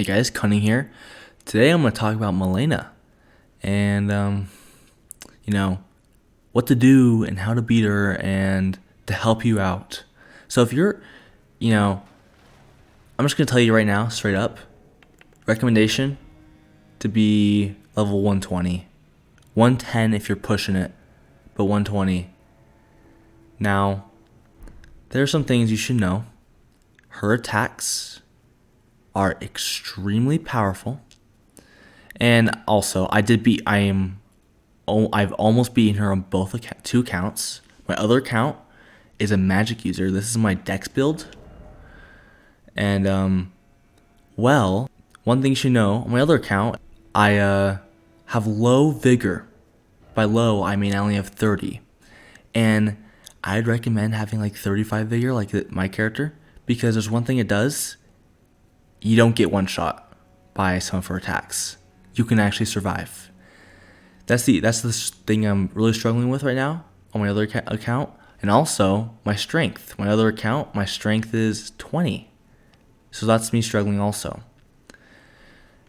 Hey guys, Cunning here. Today I'm going to talk about Malenia and, what to do and how to beat her and to help you out. So if you're, I'm just going to tell you right now, straight up, recommendation to be level 120. 110 if you're pushing it, but 120. Now, there are some things you should know. Her attacks are extremely powerful, and also I've almost beaten her on two accounts. My other account is a magic user. This is my dex build, and one thing you should know, on my other account I have low vigor. By low I mean I only have 30, and I'd recommend having like 35 vigor like my character, because there's one thing it does. You don't get one shot by some of her attacks. You can actually survive. That's the thing I'm really struggling with right now on my other account. And also my strength. My other account, my strength is 20. So that's me struggling also.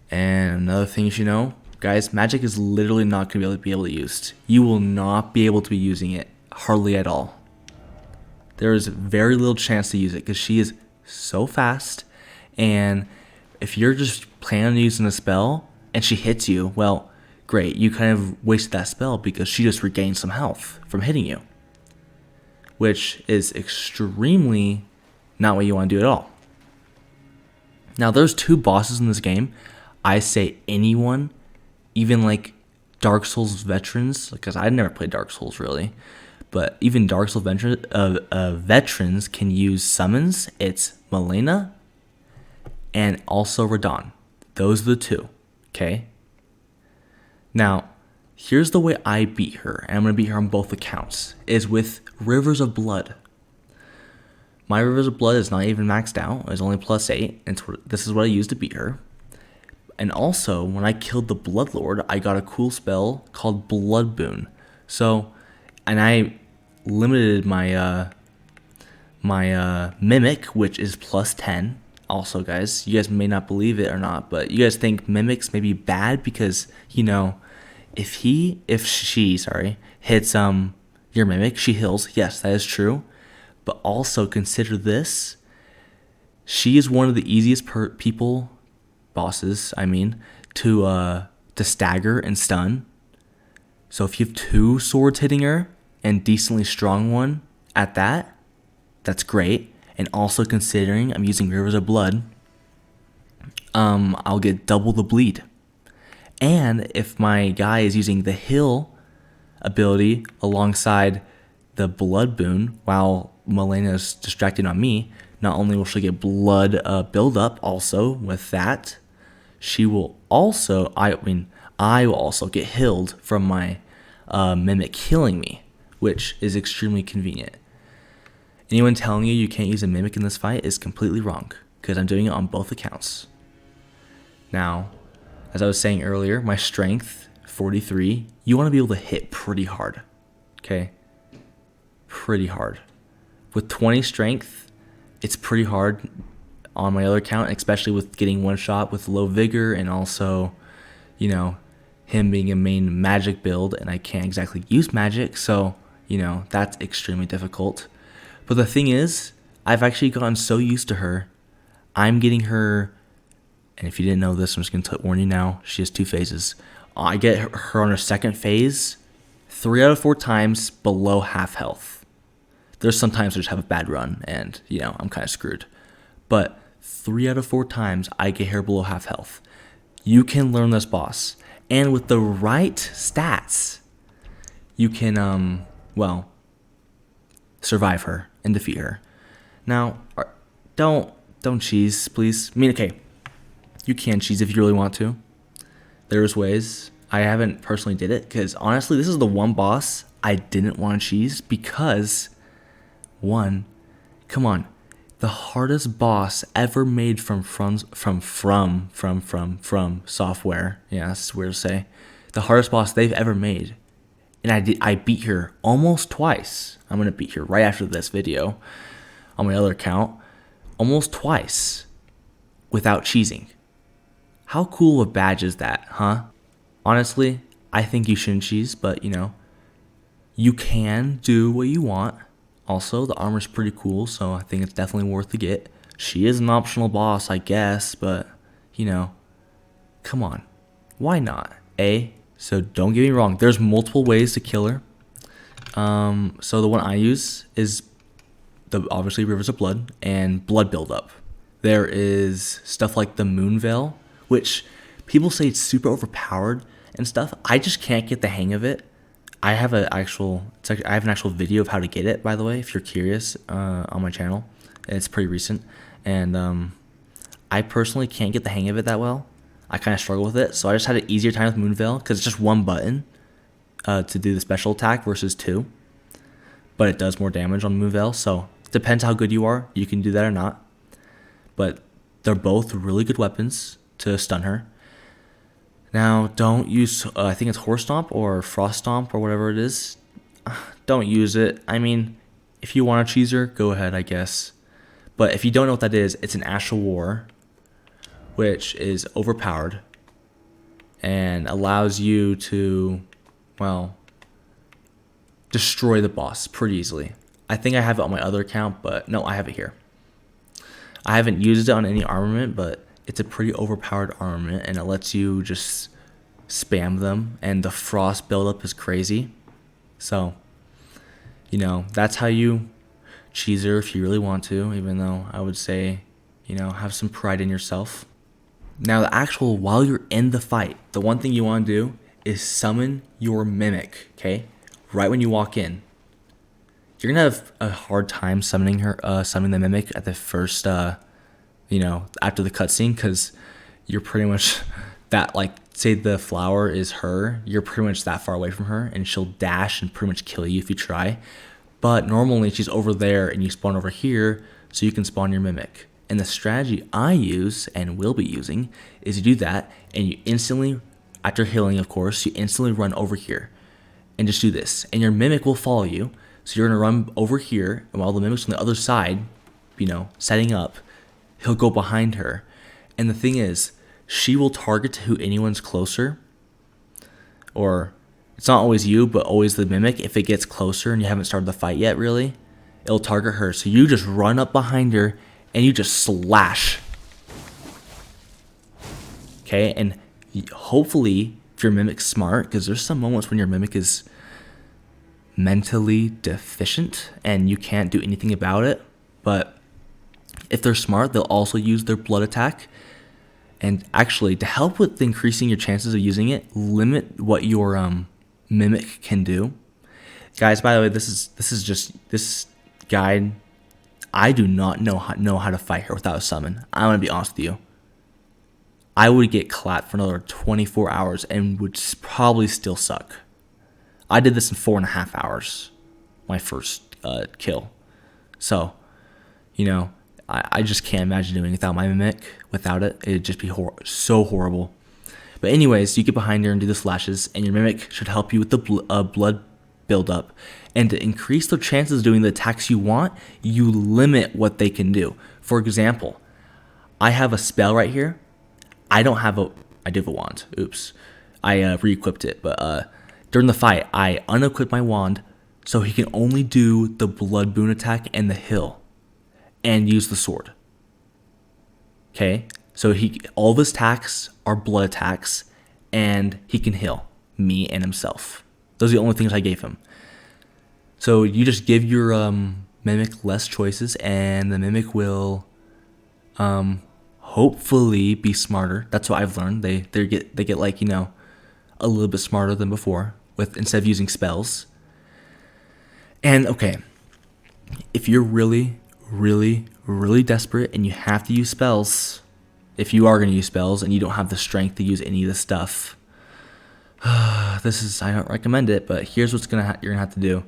And another thing you should know, guys, magic is literally not going to be able to be used. You will not be able to be using it hardly at all. There is very little chance to use it because she is so fast. And if you're just planning on using a spell and she hits you, well, great. You kind of wasted that spell because she just regained some health from hitting you, which is extremely not what you want to do at all. Now, there's two bosses in this game. I say anyone, even like Dark Souls veterans, because I never played Dark Souls really, but even Dark Souls veterans can use summons. It's Malenia and also Radon. Those are the two, okay? Now, here's the way I beat her, and I'm going to beat her on both accounts, is with Rivers of Blood. My Rivers of Blood is not even maxed out. It's only +8, and this is what I used to beat her. And also, when I killed the Bloodlord, I got a cool spell called Blood Boon. So, and I limited my Mimic, which is +10. Also, guys, you guys may not believe it or not, but you guys think mimics may be bad because, if she hits your mimic, she heals. Yes, that is true. But also consider this. She is one of the easiest bosses, to stagger and stun. So if you have two swords hitting her and decently strong one at that, that's great. And also considering I'm using Rivers of Blood, I'll get double the bleed. And if my guy is using the heal ability alongside the Blood Boon while Malenia is distracted on me, not only will she get blood build up also with that, she will also, I will also get healed from my Mimic healing me, which is extremely convenient. Anyone telling you can't use a Mimic in this fight is completely wrong, because I'm doing it on both accounts. Now, as I was saying earlier, my strength, 43, you want to be able to hit pretty hard, okay? Pretty hard. With 20 strength, it's pretty hard on my other account, especially with getting one shot with low vigor and also, him being a main magic build, and I can't exactly use magic, so, that's extremely difficult. But the thing is, I've actually gotten so used to her, I'm getting her, and if you didn't know this, I'm just going to warn you now, she has 2 phases. I get her on her second phase 3 out of 4 times below half health. There's sometimes I just have a bad run, and, I'm kind of screwed. But 3 out of 4 times, I get her below half health. You can learn this boss, and with the right stats, you can, survive her and defeat her. Now, don't cheese, please. Okay, you can cheese if you really want to. There's ways. I haven't personally did it because honestly, this is the one boss I didn't want to cheese because, come on, the hardest boss ever made from software. Yeah, that's weird to say. The hardest boss they've ever made. And I beat her almost twice. I'm going to beat her right after this video on my other account. Almost twice without cheesing. How cool of a badge is that, huh? Honestly, I think you shouldn't cheese, but you can do what you want. Also, the armor's pretty cool, so I think it's definitely worth the get. She is an optional boss, I guess, but, come on. Why not? So don't get me wrong, there's multiple ways to kill her. So the one I use is obviously Rivers of Blood and Blood Buildup. There is stuff like the Moon Veil, which people say it's super overpowered and stuff. I just can't get the hang of it. I have an actual video of how to get it, by the way, if you're curious, on my channel. It's pretty recent, and I personally can't get the hang of it that well. I kind of struggle with it, so I just had an easier time with Moon Veil because it's just one button to do the special attack versus two, but it does more damage on Moon Veil. So depends how good you are, you can do that or not. But they're both really good weapons to stun her. Now, don't use, I think it's Horse Stomp or Frost Stomp or whatever it is. Don't use it. I mean, if you want to cheese her, go ahead, I guess. But if you don't know what that is, it's an Astral War, which is overpowered and allows you to, well, destroy the boss pretty easily. I think I have it on my other account, but no, I have it here. I haven't used it on any armament, but it's a pretty overpowered armament, and it lets you just spam them, and the frost buildup is crazy. So, that's how you cheese her if you really want to, even though I would say, have some pride in yourself. Now, while you're in the fight, the one thing you want to do is summon your Mimic, okay? Right when you walk in. You're going to have a hard time summoning the Mimic at the first, after the cutscene, because you're pretty much that, say the flower is her, you're pretty much that far away from her, and she'll dash and pretty much kill you if you try. But normally she's over there and you spawn over here, so you can spawn your Mimic. And the strategy I use and will be using is you do that, and you instantly, after healing of course, you instantly run over here and just do this, and your Mimic will follow you. So you're gonna run over here, and while the Mimic's on the other side, setting up, he'll go behind her. And the thing is, she will target to who anyone's closer, or it's not always you, but always the Mimic. If it gets closer and you haven't started the fight yet, really, it'll target her. So you just run up behind her and you just slash. Okay, and hopefully, if your Mimic's smart, because there's some moments when your Mimic is mentally deficient and you can't do anything about it, but if they're smart, they'll also use their blood attack. And actually, to help with increasing your chances of using it, limit what your Mimic can do. Guys, by the way, this guide, I do not know how to fight her without a summon. I'm gonna be honest with you. I would get clapped for another 24 hours and would probably still suck. I did this in 4.5 hours, my first kill. So, I just can't imagine doing it without my Mimic. Without it, it'd just be so horrible. But anyways, you get behind her and do the slashes, and your Mimic should help you with the blood buildup. And to increase the chances of doing the attacks you want, you limit what they can do. For example, I have a spell right here. I do have a wand. Oops. I re-equipped it, but during the fight, I unequipped my wand, so he can only do the blood boon attack and the heal, and use the sword. Okay, so all of his attacks are blood attacks, and he can heal me and himself. Those are the only things I gave him. So you just give your Mimic less choices, and the Mimic will hopefully be smarter. That's what I've learned. They get a little bit smarter than before instead of using spells. And okay, if you're really, really, really desperate and you have to use spells, if you are going to use spells and you don't have the strength to use any of this stuff, I don't recommend it, but here's what's you're gonna have to do.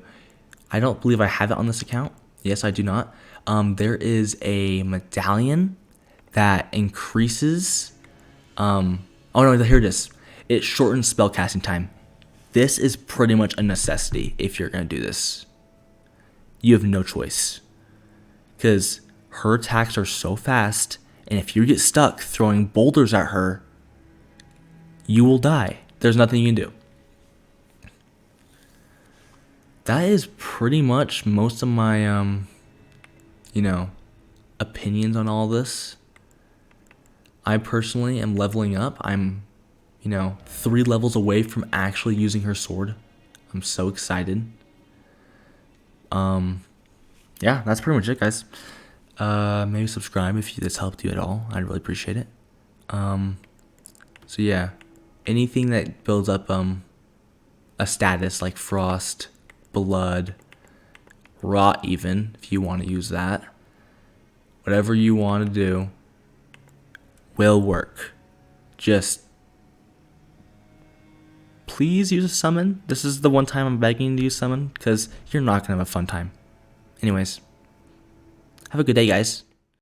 I don't believe I have it on this account. Yes, I do not. There is a medallion that increases. Oh no, here it is. It shortens spell casting time. This is pretty much a necessity if you're gonna do this. You have no choice, because her attacks are so fast, and if you get stuck throwing boulders at her, you will die. There's nothing you can do. That is pretty much most of my, opinions on all this. I personally am leveling up. I'm, 3 levels away from actually using her sword. I'm so excited. Yeah, that's pretty much it, guys. Maybe subscribe if this helped you at all. I'd really appreciate it. So yeah, anything that builds up a status like frost, blood, rot, even if you want to use that, whatever you want to do will work. Just please use a summon. This is the one time I'm begging to use summon, because you're not gonna have a fun time. Anyways, have a good day, guys.